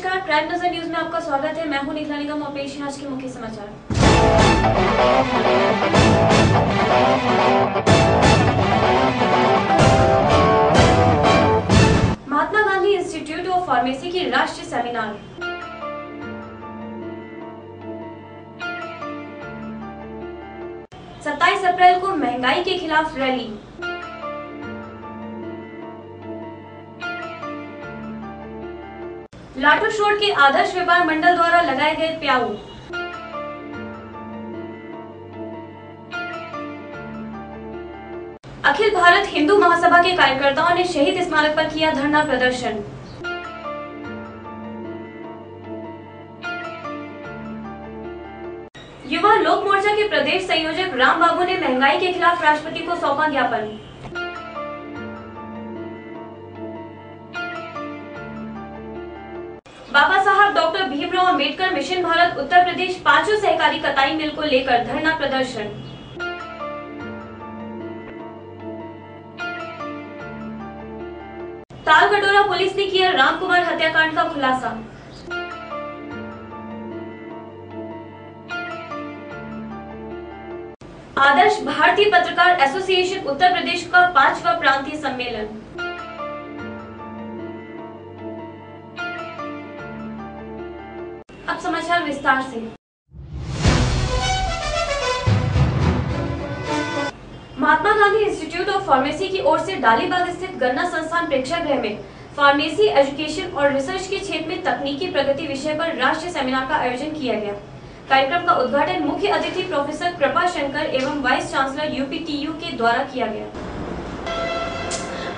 नमस्कार, प्राइम नजर न्यूज में आपका स्वागत है। मैं हूं निखिला निगम और पेश है आज के मुख्य समाचार। Mahatma Gandhi institute of pharmacy की राष्ट्रीय सेमिनार। सत्ताईस अप्रैल को महंगाई के खिलाफ रैली। लाठर रोड के आदर्श व्यापार मंडल द्वारा लगाए गए प्याऊ। अखिल भारत हिंदू महासभा के कार्यकर्ताओं ने शहीद स्मारक पर किया धरना प्रदर्शन। युवा लोक मोर्चा के प्रदेश संयोजक राम बाबू ने महंगाई के खिलाफ राष्ट्रपति को सौंपा ज्ञापन। बाबा साहब डॉक्टर भीमराव अंबेडकर मिशन भारत उत्तर प्रदेश पांचों सहकारी कताई मिल को लेकर धरना प्रदर्शन। तालकटोरा पुलिस ने किया रामकुमार हत्याकांड का खुलासा। आदर्श भारतीय पत्रकार एसोसिएशन उत्तर प्रदेश का 5वां प्रांतीय सम्मेलन। अब समाचार विस्तार से। Mahatma Gandhi institute of pharmacy की ओर से डालीबाग स्थित गन्ना संस्थान प्रेक्षागृह में फार्मेसी एजुकेशन और रिसर्च के क्षेत्र में तकनीकी प्रगति विषय पर राष्ट्रीय सेमिनार का आयोजन किया गया। कार्यक्रम का उद्घाटन मुख्य अतिथि प्रोफेसर कृपा शंकर एवं वाइस चांसलर यूपीटीयू के द्वारा किया गया।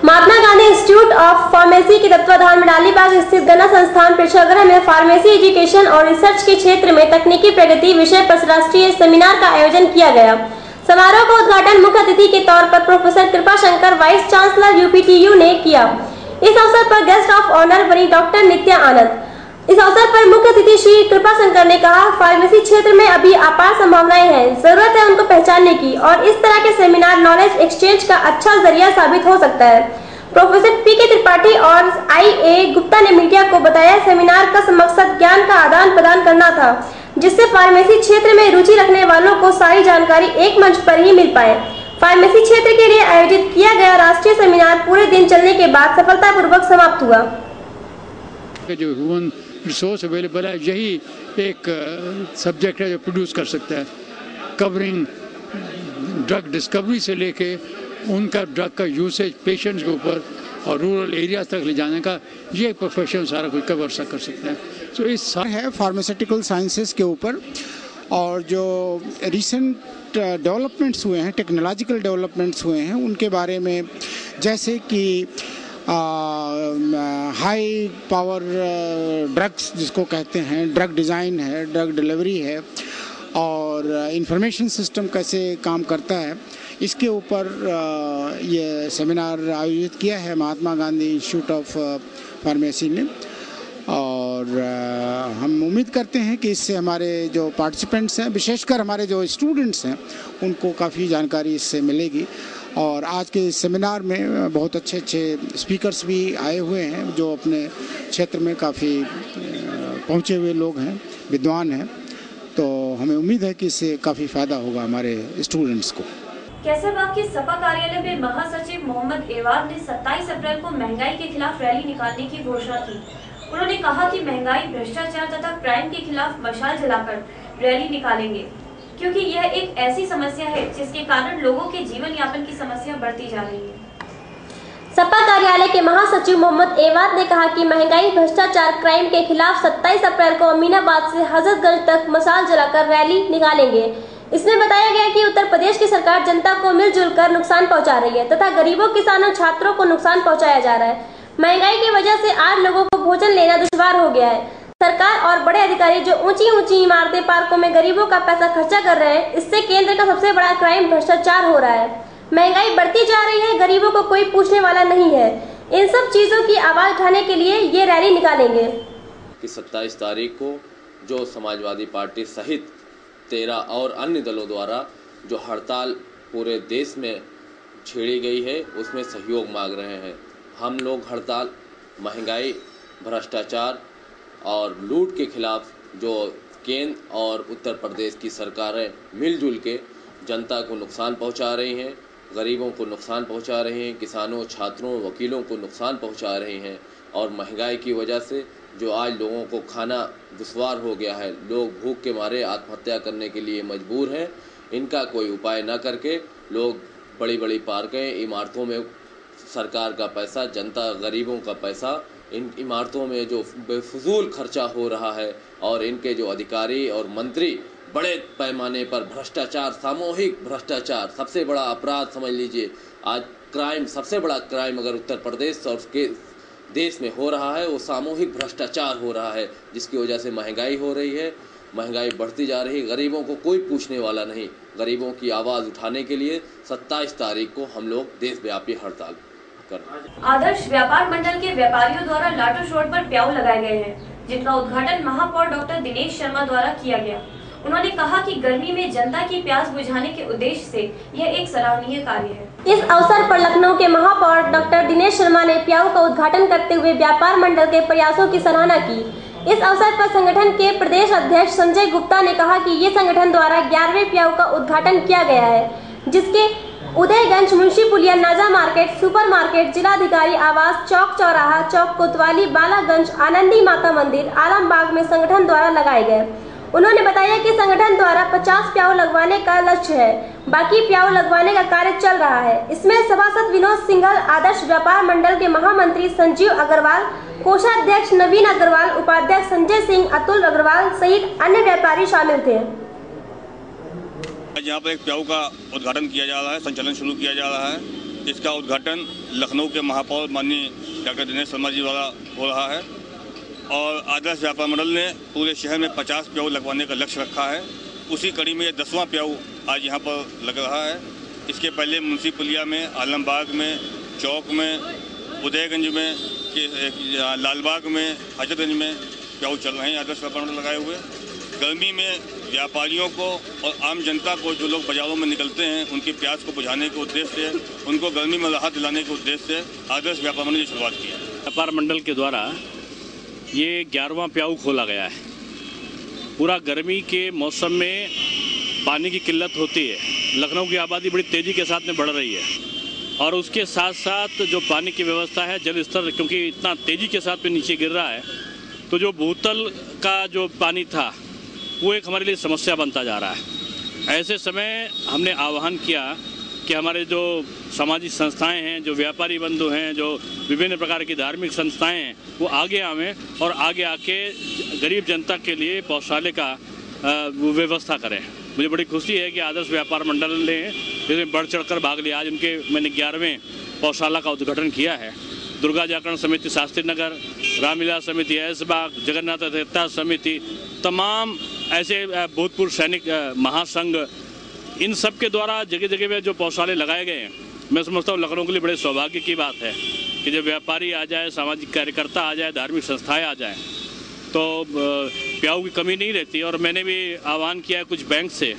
Mahatma Gandhi institute of pharmacy के तत्वाधान में डालीबाग स्थित गन्ना संस्थान प्रेक्षागृह में फार्मेसी एजुकेशन और रिसर्च के क्षेत्र में तकनीकी प्रगति विषय पर राष्ट्रीय सेमिनार का आयोजन किया गया। समारोह का उद्घाटन मुख्य अतिथि के तौर पर प्रोफेसर कृपा शंकर वाइस चांसलर यूपीटीयू ने किया। इस अवसर पर गेस्ट ऑफ ऑनर बनी डॉक्टर नित्या आनंद। इस अवसर पर मुख्य अतिथि श्री कृपा शंकर ने कहा, फार्मेसी क्षेत्र में अभी अपार संभावनाएं हैं, जरूरत है उनको पहचानने की और इस तरह के सेमिनार नॉलेज एक्सचेंज का अच्छा जरिया साबित हो सकता है। प्रोफेसर पीके त्रिपाठी और आई.ए. गुप्ता ने मीडिया को बताया, सेमिनार का मकसद ज्ञान का आदान प्रदान करना था, जिससे फार्मेसी क्षेत्र में रुचि रखने वालों को सारी जानकारी एक मंच पर ही मिल पाए। फार्मेसी क्षेत्र के लिए आयोजित किया गया राष्ट्रीय सेमिनार पूरे दिन चलने के बाद सफलतापूर्वक समाप्त हुआ। जो ह्यूमन रिसोर्स अवेलेबल है, यही एक सब्जेक्ट है जो प्रोड्यूस कर सकता है, कवरिंग ड्रग डिस्कवरी से लेके उनका ड्रग का यूसेज पेशेंट्स के ऊपर और रूरल एरियाज तक ले जाने का, ये प्रोफेशन सारा कुछ कवर कर सकते हैं। तो इस है फार्मास्यूटिकल साइंसेस के ऊपर और जो रिसेंट डेवलपमेंट्स हुए हैं, टेक्नोलॉजिकल डेवलपमेंट्स हुए हैं, उनके बारे में, जैसे कि हाई पावर ड्रग्स जिसको कहते हैं, ड्रग डिज़ाइन है, ड्रग डिलीवरी है और इंफॉर्मेशन सिस्टम कैसे काम करता है, इसके ऊपर ये सेमिनार आयोजित किया है Mahatma Gandhi institute of pharmacy ने। और हम उम्मीद करते हैं कि इससे हमारे जो पार्टिसिपेंट्स हैं, विशेषकर हमारे जो स्टूडेंट्स हैं, उनको काफ़ी जानकारी इससे मिलेगी। और आज के सेमिनार में बहुत अच्छे अच्छे स्पीकर्स भी आए हुए हैं जो अपने क्षेत्र में काफ़ी पहुँचे हुए लोग हैं, विद्वान हैं। तो हमें उम्मीद है कि इससे काफ़ी फ़ायदा होगा हमारे स्टूडेंट्स को। कैसरबाग के सपा कार्यालय में महासचिव मोहम्मद एवाज ने 27 अप्रैल को महंगाई के खिलाफ रैली निकालने की घोषणा की। उन्होंने कहा कि महंगाई, भ्रष्टाचार तथा क्राइम के खिलाफ मशाल जलाकर रैली निकालेंगे, क्योंकि यह एक ऐसी समस्या है जिसके कारण लोगों के जीवन यापन की समस्या बढ़ती जा रही है। सपा कार्यालय के महासचिव मोहम्मद एवाज ने कहा कि महंगाई, भ्रष्टाचार, क्राइम के खिलाफ 27 अप्रैल को अमीनाबाद से हजरतगंज तक मशाल जलाकर रैली निकालेंगे। इसमें बताया गया कि उत्तर प्रदेश की सरकार जनता को मिलजुल कर नुकसान पहुंचा रही है तथा गरीबों, किसानों, छात्रों को नुकसान पहुंचाया जा रहा है। महंगाई की वजह से आज लोगों को भोजन लेना दुश्वार हो गया है। सरकार और बड़े अधिकारी जो ऊंची ऊंची इमारतें, पार्कों में गरीबों का पैसा खर्चा कर रहे हैं, इससे केंद्र का सबसे बड़ा क्राइम भ्रष्टाचार हो रहा है। महंगाई बढ़ती जा रही है, गरीबों को कोई पूछने वाला नहीं है। इन सब चीजों की आवाज उठाने के लिए ये रैली निकालेंगे। 27 तारीख को जो समाजवादी पार्टी सहित 13 और अन्य दलों द्वारा जो हड़ताल पूरे देश में छेड़ी गई है, उसमें सहयोग मांग रहे हैं। हम लोग हड़ताल महंगाई, भ्रष्टाचार और लूट के खिलाफ जो केंद्र और उत्तर प्रदेश की सरकारें मिलजुल के जनता को नुकसान पहुंचा रही हैं, गरीबों को नुकसान पहुंचा रहे हैं, किसानों, छात्रों, वकीलों को नुकसान पहुंचा रहे हैं। और महंगाई की वजह से जो आज लोगों को खाना दुश्वार हो गया है, लोग भूख के मारे आत्महत्या करने के लिए मजबूर हैं। इनका कोई उपाय न करके लोग बड़ी बड़ी पार्कें, इमारतों में सरकार का पैसा, जनता गरीबों का पैसा इन इमारतों में जो बेफजूल खर्चा हो रहा है और इनके जो अधिकारी और मंत्री बड़े पैमाने पर भ्रष्टाचार, सामूहिक भ्रष्टाचार, सबसे बड़ा अपराध समझ लीजिए। आज क्राइम, सबसे बड़ा क्राइम अगर उत्तर प्रदेश और उसके देश में हो रहा है वो सामूहिक भ्रष्टाचार हो रहा है, जिसकी वजह से महंगाई हो रही है, महंगाई बढ़ती जा रही है। गरीबों को कोई पूछने वाला नहीं। गरीबों की आवाज़ उठाने के लिए 27 तारीख को हम लोग देशव्यापी हड़ताल कर। आदर्श व्यापार मंडल के व्यापारियों द्वारा लाटूर रोड पर प्याऊ लगाए गए हैं, जिनका उद्घाटन महापौर डॉक्टर दिनेश शर्मा द्वारा किया गया। उन्होंने कहा कि गर्मी में जनता की प्यास बुझाने के उद्देश्य से यह एक सराहनीय कार्य है। इस अवसर पर लखनऊ के महापौर डॉक्टर दिनेश शर्मा ने प्याऊ का उद्घाटन करते हुए व्यापार मंडल के प्रयासों की सराहना की। इस अवसर पर संगठन के प्रदेश अध्यक्ष संजय गुप्ता ने कहा कि ये संगठन द्वारा 11वें प्याऊ का उद्घाटन किया गया है, जिसके उदयगंज, मुंशी पुलिया, नाजा मार्केट, सुपर मार्केट, जिलाधिकारी आवास, चौक चौराहा, चौक कोतवाली, बालागंज, आनंदी माता मंदिर, आलमबाग में संगठन द्वारा लगाए गए। उन्होंने बताया कि संगठन द्वारा 50 प्याऊ लगवाने का लक्ष्य है, बाकी प्याऊ लगवाने का कार्य चल रहा है। इसमें सभासद विनोद सिंघल, आदर्श व्यापार मंडल के महामंत्री संजीव अग्रवाल, कोषाध्यक्ष नवीन अग्रवाल, उपाध्यक्ष संजय सिंह, अतुल अग्रवाल सहित अन्य व्यापारी शामिल थे। आज यहाँ पर एक प्याऊ का उद्घाटन किया जा रहा है, संचालन शुरू किया जा रहा है। इसका उद्घाटन लखनऊ के महापौर माननीय डॉक्टर दिनेश शर्मा जी द्वारा हो रहा है और आदर्श व्यापार मंडल ने पूरे शहर में 50 प्याऊ लगवाने का लक्ष्य रखा है। उसी कड़ी में 10वां प्याऊ आज यहाँ पर लग रहा है। इसके पहले मुंशी पुलिया में, आलमबाग में, चौक में, उदयगंज में, लालबाग में, हजरतगंज में प्याऊ चल रहे हैं आदर्श व्यापार मंडल लगाए हुए। गर्मी में व्यापारियों को और आम जनता को, जो लोग बाज़ारों में निकलते हैं, उनकी प्यास को बुझाने के उद्देश्य से, उनको गर्मी में राहत दिलाने के उद्देश्य से आदर्श व्यापार मंडल की शुरुआत की है। व्यापार मंडल के द्वारा ये 11वां प्याऊ खोला गया है। पूरा गर्मी के मौसम में पानी की किल्लत होती है। लखनऊ की आबादी बड़ी तेज़ी के साथ में बढ़ रही है और उसके साथ साथ जो पानी की व्यवस्था है, जल स्तर क्योंकि इतना तेज़ी के साथ में नीचे गिर रहा है, तो जो भूतल का जो पानी था वो एक हमारे लिए समस्या बनता जा रहा है। ऐसे समय हमने आह्वान किया कि हमारे जो सामाजिक संस्थाएं हैं, जो व्यापारी बंधु हैं, जो विभिन्न प्रकार की धार्मिक संस्थाएं हैं, वो आगे आवें और आगे आके गरीब जनता के लिए पौषालय का व्यवस्था करें। मुझे बड़ी खुशी है कि आदर्श व्यापार मंडल ने इसमें बढ़ चढ़कर भाग लिया। आज मैंने 11वें पौषाला का उद्घाटन किया है। दुर्गा जागरण समिति शास्त्री नगर, रामलीला समिति ऐसबाग, जगन्नाथ देवता समिति, तमाम ऐसे भूतपूर्व सैनिक महासंघ, इन सब के द्वारा जगह जगह में जो पौषाले लगाए गए हैं, मैं समझता हूँ लखनऊ के लिए बड़े सौभाग्य की बात है कि जब व्यापारी आ जाए, सामाजिक कार्यकर्ता आ जाए, धार्मिक संस्थाएं आ जाएं, तो प्याऊ की कमी नहीं रहती। और मैंने भी आह्वान किया है कुछ बैंक से,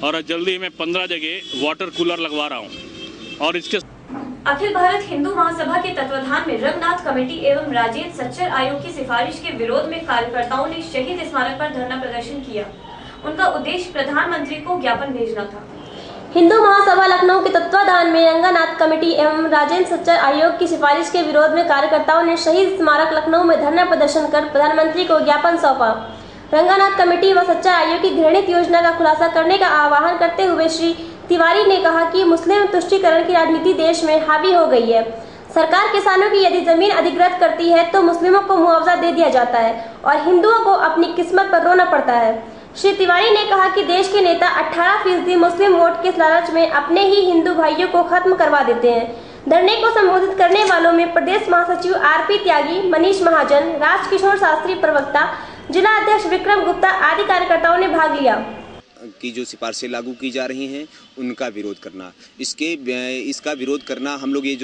और जल्दी मैं 15 जगह वाटर कूलर लगवा रहा हूँ। और इसके अखिल भारत हिंदू महासभा के तत्वाधान में रंगनाथ कमेटी एवं राजेंद्र सच्चर आयोग की सिफारिश के विरोध में कार्यकर्ताओं ने शहीद स्मारक पर धरना प्रदर्शन किया। उनका उद्देश्य प्रधानमंत्री को ज्ञापन भेजना था। हिंदू महासभा लखनऊ के तत्वाधान में रंगनाथ कमेटी एवं राजेंद्र सच्चर आयोग की सिफारिश के विरोध में कार्यकर्ताओं ने शहीद स्मारक लखनऊ में धरना प्रदर्शन कर प्रधानमंत्री को ज्ञापन सौंपा। रंगनाथ कमेटी व सच्चर आयोग की घृणित योजना का खुलासा करने का आह्वान करते हुए श्री तिवारी ने कहा कि मुस्लिम तुष्टीकरण की राजनीति देश में हावी हो गई है। सरकार किसानों की यदि जमीन अधिग्रहित करती है तो मुस्लिमों को मुआवजा दे दिया जाता है और हिंदुओं को अपनी किस्मत पर रोना पड़ता है। श्री तिवारी ने कहा कि देश के नेता 18% मुस्लिम वोट के लालच में अपने ही हिंदू भाइयों को खत्म करवा देते हैं। धरने को संबोधित करने वालों में प्रदेश महासचिव आरपी त्यागी, मनीष महाजन, राजकिशोर शास्त्री प्रवक्ता, जिला अध्यक्ष विक्रम गुप्ता आदि कार्यकर्ताओं ने भाग लिया। की जो सिफारिशें लागू की जा रही हैं उनका विरोध करना, इसका विरोध करना, हम लोग ये